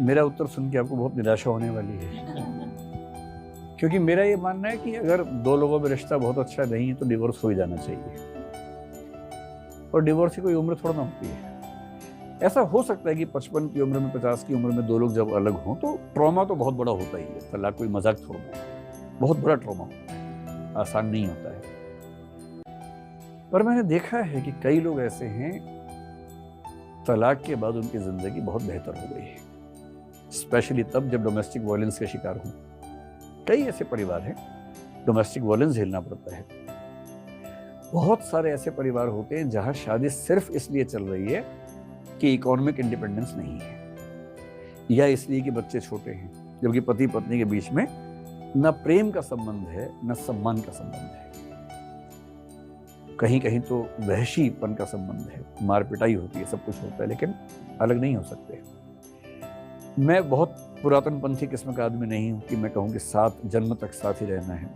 मेरा उत्तर सुन के आपको बहुत निराशा होने वाली है, क्योंकि मेरा ये मानना है कि अगर दो लोगों में रिश्ता बहुत अच्छा नहीं है तो डिवोर्स हो ही जाना चाहिए। और डिवोर्स की कोई उम्र थोड़ा ना होती है। ऐसा हो सकता है कि 55 की उम्र में, 50 की उम्र में दो लोग जब अलग हों तो ट्रॉमा तो बहुत बड़ा होता ही है। तलाक कोई मजाक थोड़ा है, बहुत बड़ा ट्रॉमा होता है, आसान नहीं होता है। पर मैंने देखा है कि कई लोग ऐसे हैं, तलाक के बाद उनकी जिंदगी बहुत बेहतर हो गई है, स्पेशली तब जब डोमेस्टिक वायलेंस के शिकार हों। कई ऐसे परिवार हैं, डोमेस्टिक वायलेंस झेलना पड़ता है। बहुत सारे ऐसे परिवार होते हैं जहां शादी सिर्फ इसलिए चल रही है कि इकोनॉमिक इंडिपेंडेंस नहीं है, या इसलिए कि बच्चे छोटे हैं, जबकि पति पत्नी के बीच में न प्रेम का संबंध है न सम्मान का संबंध है। कहीं कहीं तो वहशीपन का संबंध है, मार पिटाई होती है, सब कुछ होता है, लेकिन अलग नहीं हो सकते। मैं बहुत पुरातन पंथी किस्म का आदमी नहीं हूं कि मैं कहूं कि 7 जन्म तक साथ ही रहना है।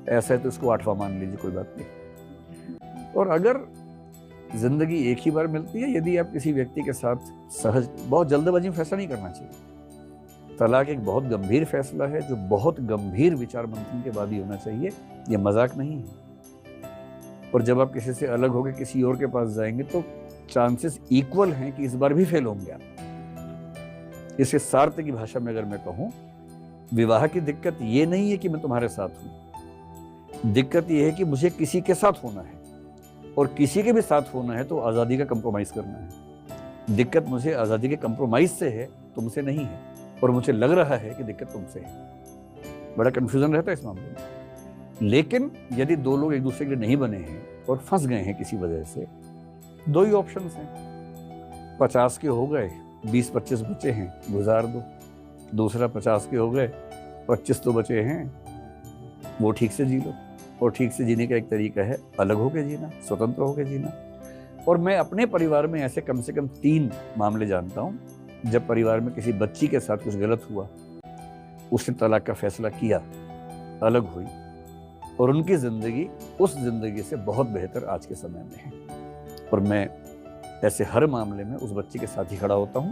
ऐसा है तो इसको 8वां मान लीजिए, कोई बात नहीं। और अगर जिंदगी एक ही बार मिलती है, यदि आप किसी व्यक्ति के साथ सहज, बहुत जल्दबाजी में फैसला नहीं करना चाहिए। तलाक एक बहुत गंभीर फैसला है जो बहुत गंभीर विचार मंथन के बाद ही होना चाहिए, ये मजाक नहीं है। और जब आप किसी से अलग होकर किसी और के पास जाएंगे तो चांसेस इक्वल हैं कि इस बार भी फेल होंगे आप। इसे सार्थ की भाषा में अगर मैं कहूं, विवाह की दिक्कत ये नहीं है कि मैं तुम्हारे साथ हूं, दिक्कत ये है कि मुझे किसी के साथ होना है, और किसी के भी साथ होना है तो आज़ादी का कंप्रोमाइज़ करना है। दिक्कत मुझे आज़ादी के कंप्रोमाइज़ से है, तुमसे नहीं है, और मुझे लग रहा है कि दिक्कत तुमसे है। बड़ा कन्फ्यूजन रहता है इस मामले में। लेकिन यदि दो लोग एक दूसरे के लिए नहीं बने हैं और फंस गए हैं किसी वजह से, दो ही ऑप्शंस हैं। 50 के हो गए, 20-25 बचे हैं, गुजार दो। दूसरा 50 के हो गए, 25 तो बचे हैं, वो ठीक से जी लो। और ठीक से जीने का एक तरीका है अलग होकर जीना, स्वतंत्र होकर जीना। और मैं अपने परिवार में ऐसे कम से कम 3 मामले जानता हूं जब परिवार में किसी बच्ची के साथ कुछ गलत हुआ, उसने तलाक का फैसला किया, अलग हुई, और उनकी जिंदगी उस जिंदगी से बहुत बेहतर आज के समय में है। और मैं ऐसे हर मामले में उस बच्ची के साथ ही खड़ा होता हूं,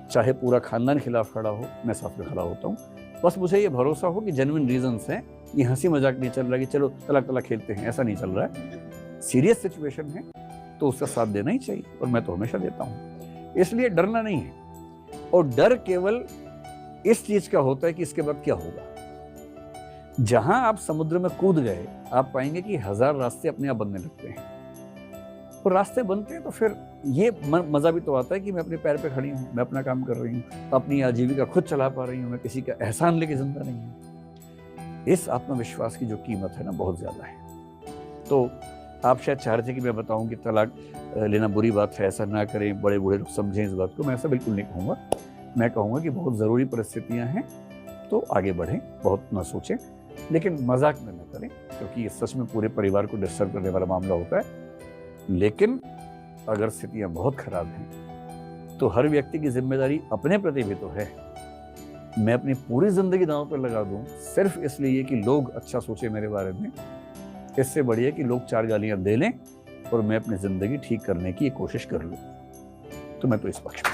चाहे पूरा खानदान खिलाफ खड़ा हो, मैं साथ में खड़ा होता हूं। बस मुझे ये भरोसा हो कि जेन्युइन रीजंस हैं, ये हंसी मजाक नहीं चल रहा कि चलो तलाक खेलते हैं, ऐसा नहीं चल रहा है। सीरियस सिचुएशन है तो उसका साथ देना ही चाहिए, और मैं तो हमेशा देता हूं। इसलिए डरना नहीं है, और डर केवल इस चीज का होता है कि इसके बाद क्या होगा। जहां आप समुद्र में कूद गए, आप पाएंगे कि 1000 रास्ते अपने आप बनने लगते हैं, और रास्ते बनते हैं तो फिर ये मजा भी तो आता है कि मैं अपने पैर पे खड़ी हूँ, मैं अपना काम कर रही हूँ, अपनी आजीविका खुद चला पा रही हूँ, मैं किसी का एहसान लेके जिंदा नहीं हूँ। इस आत्मविश्वास की जो कीमत है ना, बहुत ज्यादा है। तो आप शायद चाह रहे थे कि मैं बताऊं कि तलाक लेना बुरी बात है, ऐसा ना करें, बड़े बूढ़े लोग समझें इस बात को। मैं ऐसा बिल्कुल नहीं कहूँगा। मैं कहूँगा कि बहुत ज़रूरी परिस्थितियाँ हैं तो आगे बढ़ें, बहुत ना सोचें, लेकिन मजाक में न करें, क्योंकि ये सच में पूरे परिवार को डिस्टर्ब करने वाला मामला होता है। लेकिन अगर स्थितियाँ बहुत खराब हैं तो हर व्यक्ति की जिम्मेदारी अपने प्रति भी तो है। मैं अपनी पूरी जिंदगी दांव पर लगा दूं सिर्फ इसलिए कि लोग अच्छा सोचे मेरे बारे में, इससे बढ़िया कि लोग 4 गालियां दे लें और मैं अपनी जिंदगी ठीक करने की कोशिश कर लूं। तो मैं तो इस पक्ष में